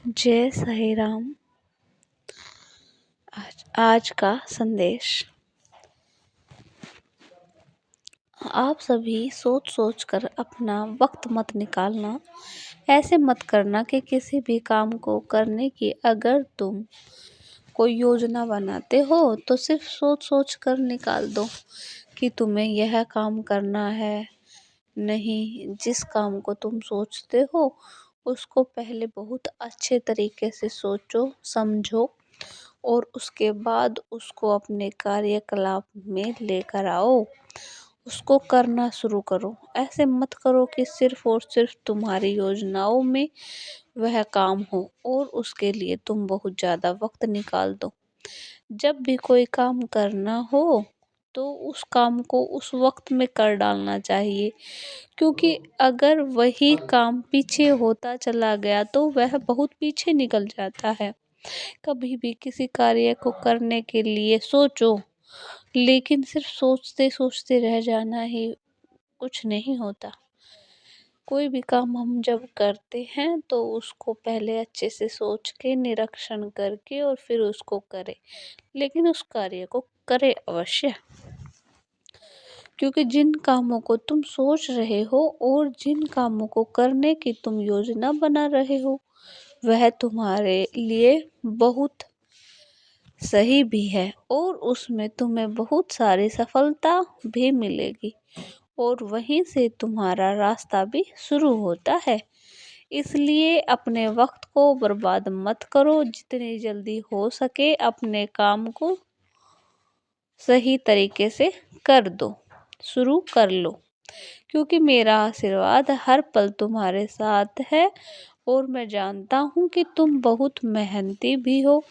जय साई राम। आज का संदेश। आप सभी सोच सोच कर अपना वक्त मत निकालना। ऐसे मत करना कि किसी भी काम को करने की अगर तुम कोई योजना बनाते हो तो सिर्फ सोच सोच कर निकाल दो कि तुम्हें यह काम करना है। नहीं, जिस काम को तुम सोचते हो उसको पहले बहुत अच्छे तरीके से सोचो, समझो और उसके बाद उसको अपने कार्यकलाप में लेकर आओ। उसको करना शुरू करो। ऐसे मत करो कि सिर्फ और सिर्फ तुम्हारी योजनाओं में वह काम हो और उसके लिए तुम बहुत ज़्यादा वक्त निकाल दो। जब भी कोई काम करना हो तो उस काम को उस वक्त में कर डालना चाहिए, क्योंकि अगर वही काम पीछे होता चला गया तो वह बहुत पीछे निकल जाता है। कभी भी किसी कार्य को करने के लिए सोचो, लेकिन सिर्फ सोचते सोचते रह जाना ही कुछ नहीं होता। कोई भी काम हम जब करते हैं तो उसको पहले अच्छे से सोच के, निरीक्षण करके और फिर उसको करें, लेकिन उस कार्य को करें अवश्य। क्योंकि जिन कामों को तुम सोच रहे हो और जिन कामों को करने की तुम योजना बना रहे हो वह तुम्हारे लिए बहुत सही भी है और उसमें तुम्हें बहुत सारी सफलता भी मिलेगी और वहीं से तुम्हारा रास्ता भी शुरू होता है। इसलिए अपने वक्त को बर्बाद मत करो। जितनी जल्दी हो सके अपने काम को सही तरीके से कर दो, शुरू कर लो, क्योंकि मेरा आशीर्वाद हर पल तुम्हारे साथ है और मैं जानता हूँ कि तुम बहुत मेहनती भी हो।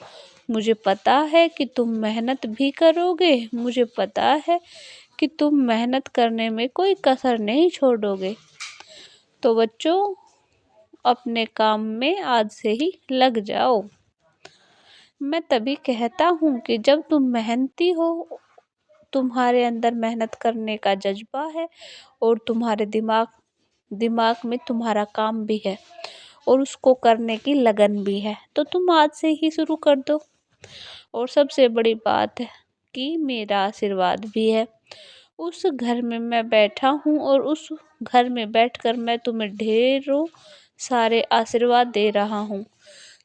मुझे पता है कि तुम मेहनत भी करोगे। मुझे पता है कि तुम मेहनत करने में कोई कसर नहीं छोड़ोगे। तो बच्चों, अपने काम में आज से ही लग जाओ। मैं तभी कहता हूँ कि जब तुम मेहनती हो, तुम्हारे अंदर मेहनत करने का जज्बा है और तुम्हारे दिमाग में तुम्हारा काम भी है और उसको करने की लगन भी है, तो तुम आज से ही शुरू कर दो। और सबसे बड़ी बात है कि मेरा आशीर्वाद भी है। उस घर में मैं बैठा हूँ और उस घर में बैठकर मैं तुम्हें ढेरों सारे आशीर्वाद दे रहा हूँ।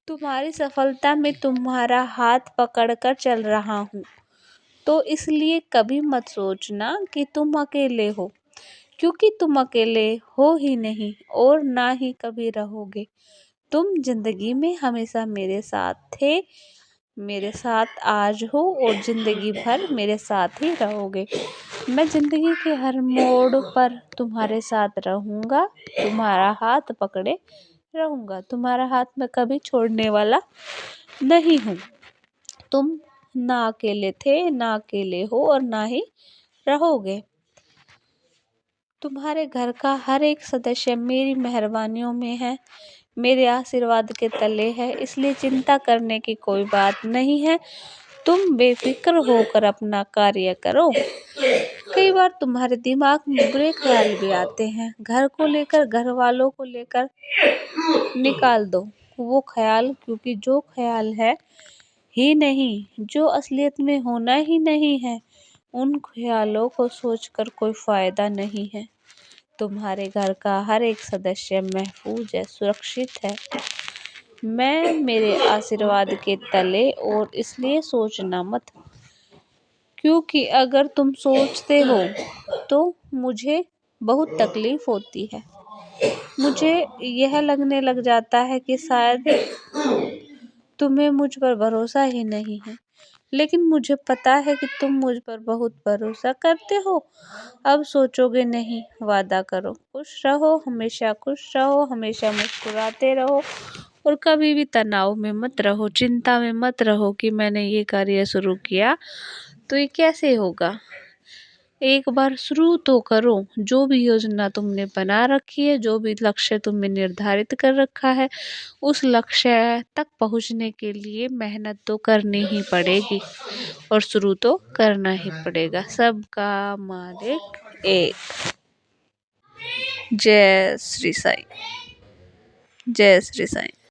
तुम्हारी सफलता में तुम्हारा हाथ पकड़कर चल रहा हूँ। तो इसलिए कभी मत सोचना कि तुम अकेले हो, क्योंकि तुम अकेले हो ही नहीं और ना ही कभी रहोगे। तुम जिंदगी में हमेशा मेरे साथ थे, मेरे साथ आज हो और जिंदगी भर मेरे साथ ही रहोगे। मैं जिंदगी के हर मोड़ पर तुम्हारे साथ रहूँगा, तुम्हारा हाथ पकड़े रहूँगा। तुम्हारा हाथ मैं कभी छोड़ने वाला नहीं हूँ। तुम ना अकेले थे, ना अकेले हो और ना ही रहोगे। तुम्हारे घर का हर एक सदस्य मेरी मेहरबानियों में है, मेरे आशीर्वाद के तले है, इसलिए चिंता करने की कोई बात नहीं है। तुम बेफिक्र होकर अपना कार्य करो। कई बार तुम्हारे दिमाग में बुरे ख्याल भी आते हैं, घर को लेकर, घर वालों को लेकर। निकाल दो वो ख्याल, क्योंकि जो ख्याल है ही नहीं, जो असलियत में होना ही नहीं है, उन ख्यालों को सोचकर कोई फायदा नहीं है। तुम्हारे घर का हर एक सदस्य महफूज है, सुरक्षित है। मैं मेरे आशीर्वाद के तले और इसलिए सोचना मत, क्योंकि अगर तुम सोचते हो तो मुझे बहुत तकलीफ होती है। मुझे यह लगने लग जाता है कि शायद तुम्हें मुझ पर भरोसा ही नहीं है, लेकिन मुझे पता है कि तुम मुझ पर बहुत भरोसा करते हो। अब सोचोगे नहीं, वादा करो। खुश रहो, हमेशा खुश रहो, हमेशा मुस्कुराते रहो और कभी भी तनाव में मत रहो, चिंता में मत रहो कि मैंने ये कार्य शुरू किया तो ये कैसे होगा। एक बार शुरू तो करो। जो भी योजना तुमने बना रखी है, जो भी लक्ष्य तुमने निर्धारित कर रखा है, उस लक्ष्य तक पहुंचने के लिए मेहनत तो करनी ही पड़ेगी और शुरू तो करना ही पड़ेगा। सबका मालिक एक। जय श्री साईं। जय श्री साईं।